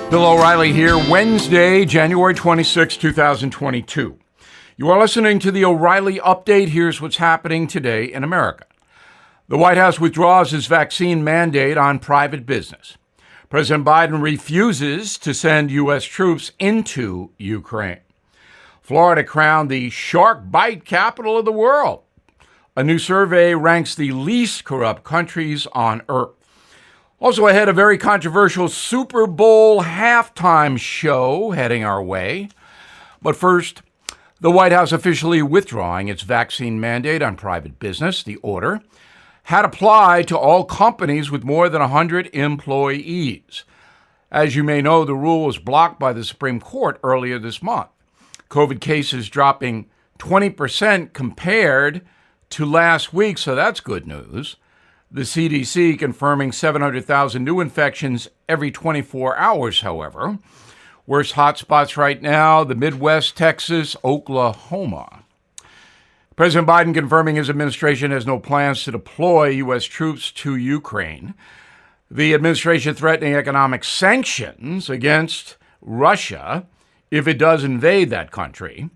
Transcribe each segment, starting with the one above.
Bill O'Reilly here, Wednesday, January 26, 2022. You are listening to the O'Reilly Update. Here's what's happening today in America. The White House withdraws its vaccine mandate on private business. President Biden refuses to send U.S. troops into Ukraine. Florida crowned the shark bite capital of the world. A new survey ranks the least corrupt countries on earth. Also ahead, a very controversial Super Bowl halftime show heading our way. But first, the White House officially withdrawing its vaccine mandate on private business. The order had applied to all companies with more than 100 employees. As you may know, the rule was blocked by the Supreme Court earlier this month. COVID cases dropping 20% compared to last week, so that's good news. The CDC confirming 700,000 new infections every 24 hours, however. Worst hotspots right now, the Midwest, Texas, Oklahoma. President Biden confirming his administration has no plans to deploy U.S. troops to Ukraine. The administration threatening economic sanctions against Russia if it does invade that country.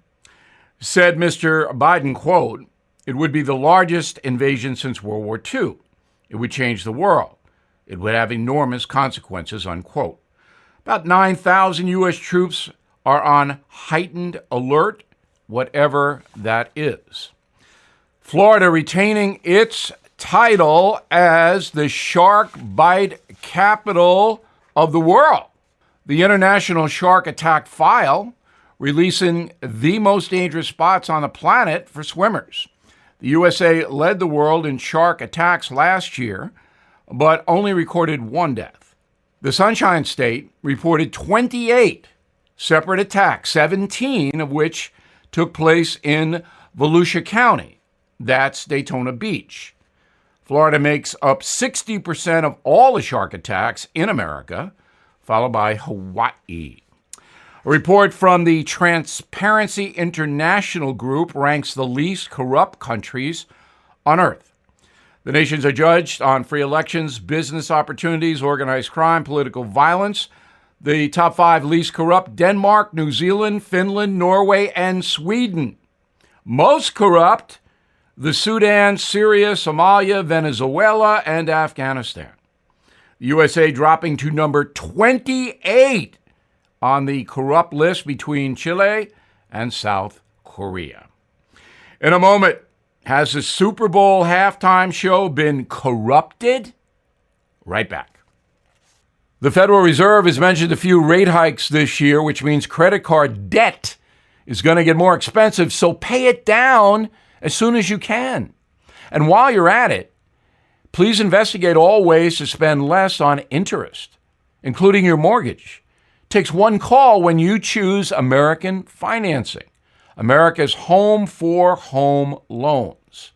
Said Mr. Biden, quote, "It would be the largest invasion since World War II. It would change the world. It would have enormous consequences," unquote. About 9,000 U.S. troops are on heightened alert, whatever that is. Florida retaining its title as the shark bite capital of the world. The International Shark Attack File releasing the most dangerous spots on the planet for swimmers. The USA led the world in shark attacks last year, but only recorded one death. The Sunshine State reported 28 separate attacks, 17 of which took place in Volusia County. That's Daytona Beach. Florida makes up 60% of all the shark attacks in America, followed by Hawaii. A report from the Transparency International Group ranks the least corrupt countries on earth. The nations are judged on free elections, business opportunities, organized crime, political violence. The top 5 least corrupt: Denmark, New Zealand, Finland, Norway, and Sweden. Most corrupt: the Sudan, Syria, Somalia, Venezuela, and Afghanistan. The USA dropping to number 28 on the corrupt list between Chile and South Korea. In a moment, has the Super Bowl halftime show been corrupted? Right back. The Federal Reserve has mentioned a few rate hikes this year, which means credit card debt is going to get more expensive, so pay it down as soon as you can. And while you're at it, please investigate all ways to spend less on interest, including your mortgage. Takes one call when you choose American Financing, America's home for home loans.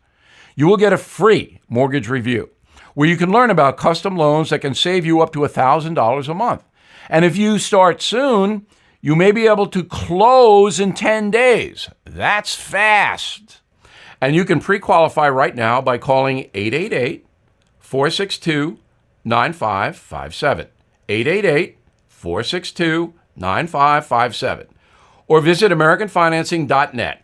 You will get a free mortgage review where you can learn about custom loans that can save you up to $1,000 a month. And if you start soon, you may be able to close in 10 days. That's fast. And you can pre-qualify right now by calling 888-462-9557. 888-462-9557. Or visit AmericanFinancing.net.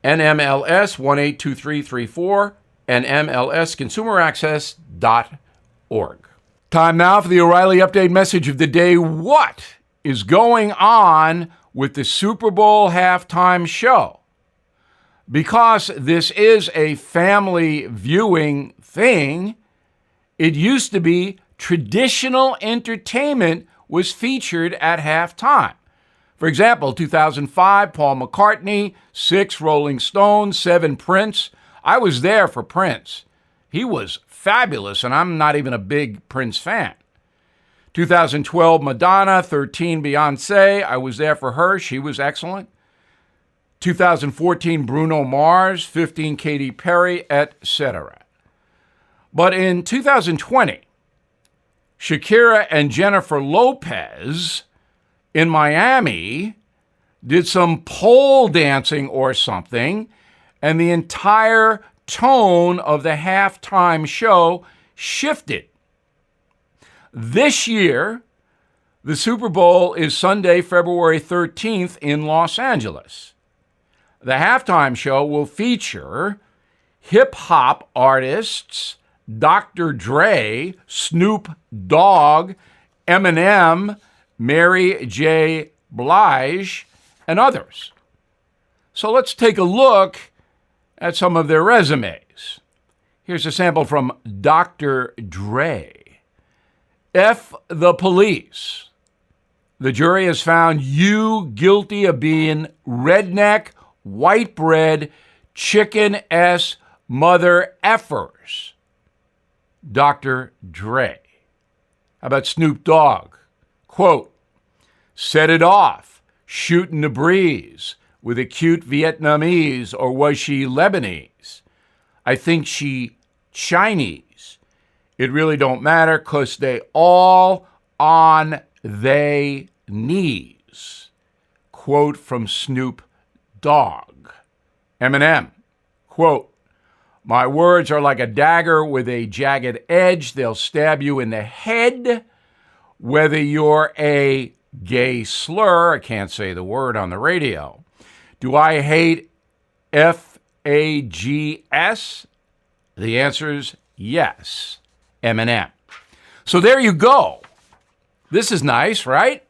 NMLS 182334, NMLSConsumerAccess.org. Time now for the O'Reilly Update message of the day. What is going on with the Super Bowl halftime show? Because this is a family viewing thing, it used to be traditional entertainment was featured at halftime. For example, 2005, Paul McCartney, 6, Rolling Stones, 7, Prince. I was there for Prince. He was fabulous, and I'm not even a big Prince fan. 2012, Madonna, 13, Beyonce. I was there for her. She was excellent. 2014, Bruno Mars, 15, Katy Perry, etc. But in 2020, Shakira and Jennifer Lopez in Miami did some pole dancing or something, and the entire tone of the halftime show shifted. This year, The Super Bowl is Sunday, February 13th in Los Angeles. The halftime show will feature hip-hop artists Dr. Dre, Snoop Dogg, Eminem, Mary J. Blige, and others. So let's take a look at some of their resumes. Here's a sample from Dr. Dre. F the police. The jury has found you guilty of being redneck, white bread, chicken S mother effers. Dr. Dre. How about Snoop Dogg? Quote, set it off, shooting the breeze with a cute Vietnamese, or was she Lebanese? I think she Chinese. It really don't matter because they all on they knees. Quote from Snoop Dogg. Eminem. Quote, my words are like a dagger with a jagged edge. They'll stab you in the head. Whether you're a gay slur, I can't say the word on the radio. Do I hate F-A-G-S? The answer is yes. Eminem. So there you go. This is nice, right?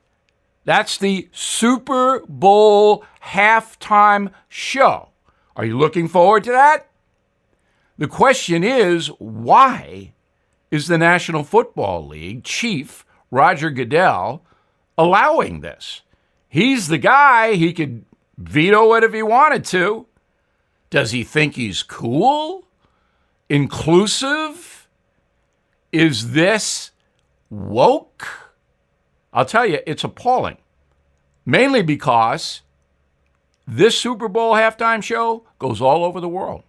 That's the Super Bowl halftime show. Are you looking forward to that? The question is, why is the National Football League chief, Roger Goodell, allowing this? He's the guy. He could veto it if he wanted to. Does he think he's cool? Inclusive? Is this woke? I'll tell you, it's appalling. Mainly because this Super Bowl halftime show goes all over the world.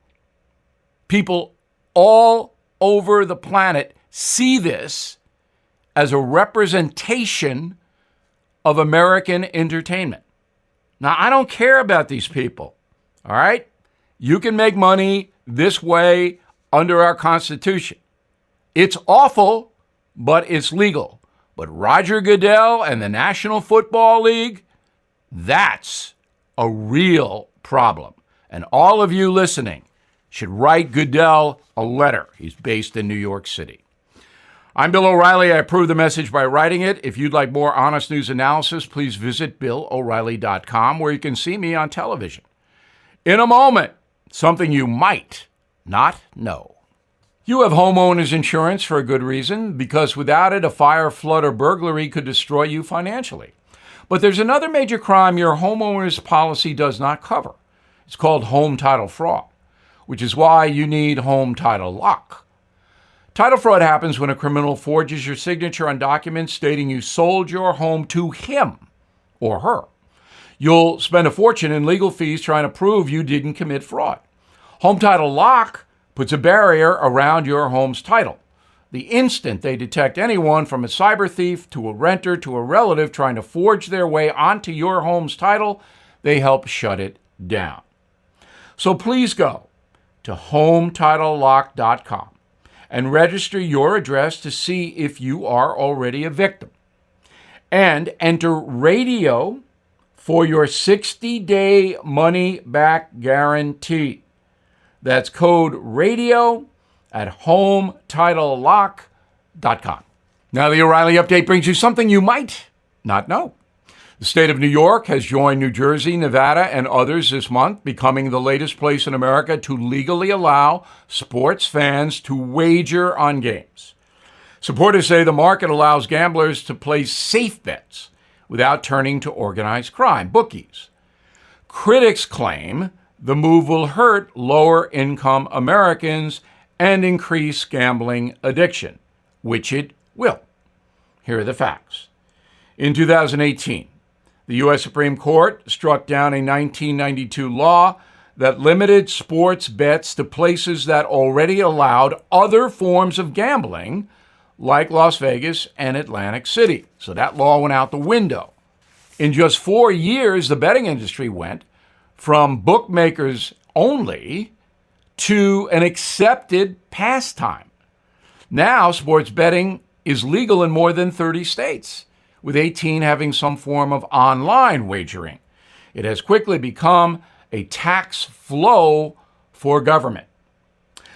People all over the planet see this as a representation of American entertainment. Now, I don't care about these people, all right? You can make money this way under our Constitution. It's awful, but it's legal. But Roger Goodell and the National Football League, that's a real problem. And all of you listening should write Goodell a letter. He's based in New York City. I'm Bill O'Reilly. I approve the message by writing it. If you'd like more honest news analysis, please visit BillO'Reilly.com, where you can see me on television. In a moment, something you might not know. You have homeowners insurance for a good reason, because without it, a fire, flood, or burglary could destroy you financially. But there's another major crime your homeowner's policy does not cover. It's called home title fraud, which is why you need Home Title Lock. Title fraud happens when a criminal forges your signature on documents stating you sold your home to him or her. You'll spend a fortune in legal fees trying to prove you didn't commit fraud. Home Title Lock puts a barrier around your home's title. The instant they detect anyone from a cyber thief to a renter to a relative trying to forge their way onto your home's title, they help shut it down. So please go to HomeTitleLock.com and register your address to see if you are already a victim. And enter radio for your 60-day money-back guarantee. That's code RADIO at HomeTitleLock.com. Now the O'Reilly Update brings you something you might not know. The state of New York has joined New Jersey, Nevada, and others this month, becoming the latest place in America to legally allow sports fans to wager on games. Supporters say the market allows gamblers to place safe bets without turning to organized crime, bookies. Critics claim the move will hurt lower-income Americans and increase gambling addiction, which it will. Here are the facts. In 2018, the U.S. Supreme Court struck down a 1992 law that limited sports bets to places that already allowed other forms of gambling, like Las Vegas and Atlantic City. So that law went out the window. In just 4 years, the betting industry went from bookmakers only to an accepted pastime. Now, sports betting is legal in more than 30 states, with 18 having some form of online wagering. It has quickly become a tax flow for government.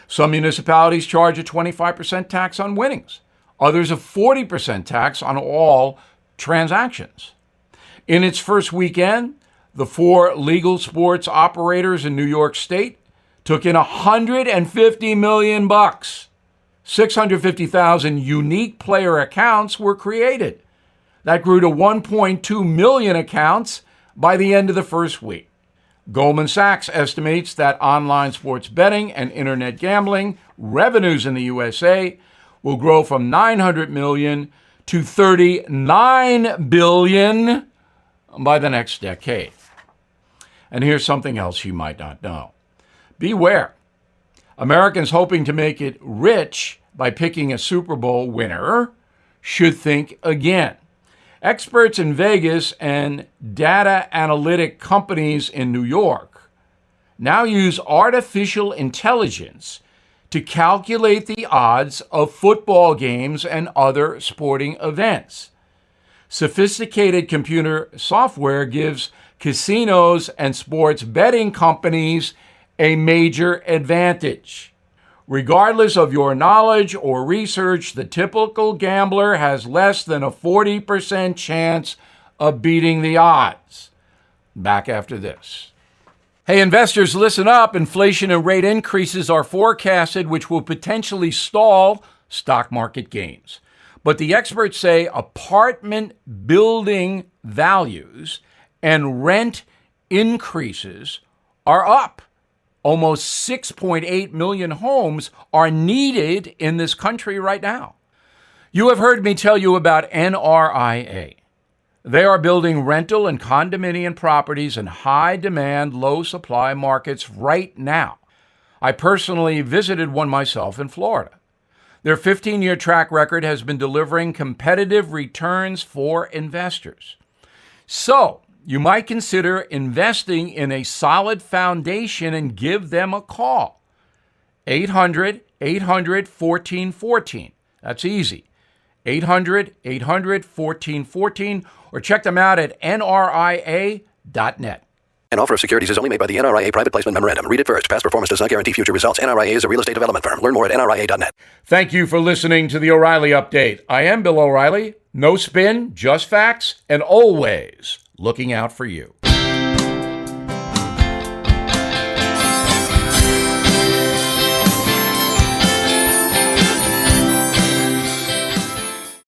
Some municipalities charge a 25% tax on winnings, others a 40% tax on all transactions. In its first weekend, the 4 legal sports operators in New York State took in $150 million. 650,000 unique player accounts were created. That grew to 1.2 million accounts by the end of the first week. Goldman Sachs estimates that online sports betting and internet gambling revenues in the USA will grow from $900 million to $39 billion by the next decade. And here's something else you might not know. Beware. Americans hoping to make it rich by picking a Super Bowl winner should think again. Experts in Vegas and data analytic companies in New York now use artificial intelligence to calculate the odds of football games and other sporting events. Sophisticated computer software gives casinos and sports betting companies a major advantage. Regardless of your knowledge or research, the typical gambler has less than a 40% chance of beating the odds. Back after this. Hey, investors, listen up. Inflation and rate increases are forecasted, which will potentially stall stock market gains. But the experts say apartment building values and rent increases are up. Almost 6.8 million homes are needed in this country right now. You have heard me tell you about NRIA. They are building rental and condominium properties in high-demand, low-supply markets right now. I personally visited one myself in Florida. Their 15-year track record has been delivering competitive returns for investors. So, you might consider investing in a solid foundation and give them a call. 800-800-1414. That's easy. 800-800-1414, or check them out at nria.net. An offer of securities is only made by the NRIA Private Placement Memorandum. Read it first. Past performance does not guarantee future results. NRIA is a real estate development firm. Learn more at nria.net. Thank you for listening to the O'Reilly Update. I am Bill O'Reilly. No spin, just facts, and always looking out for you.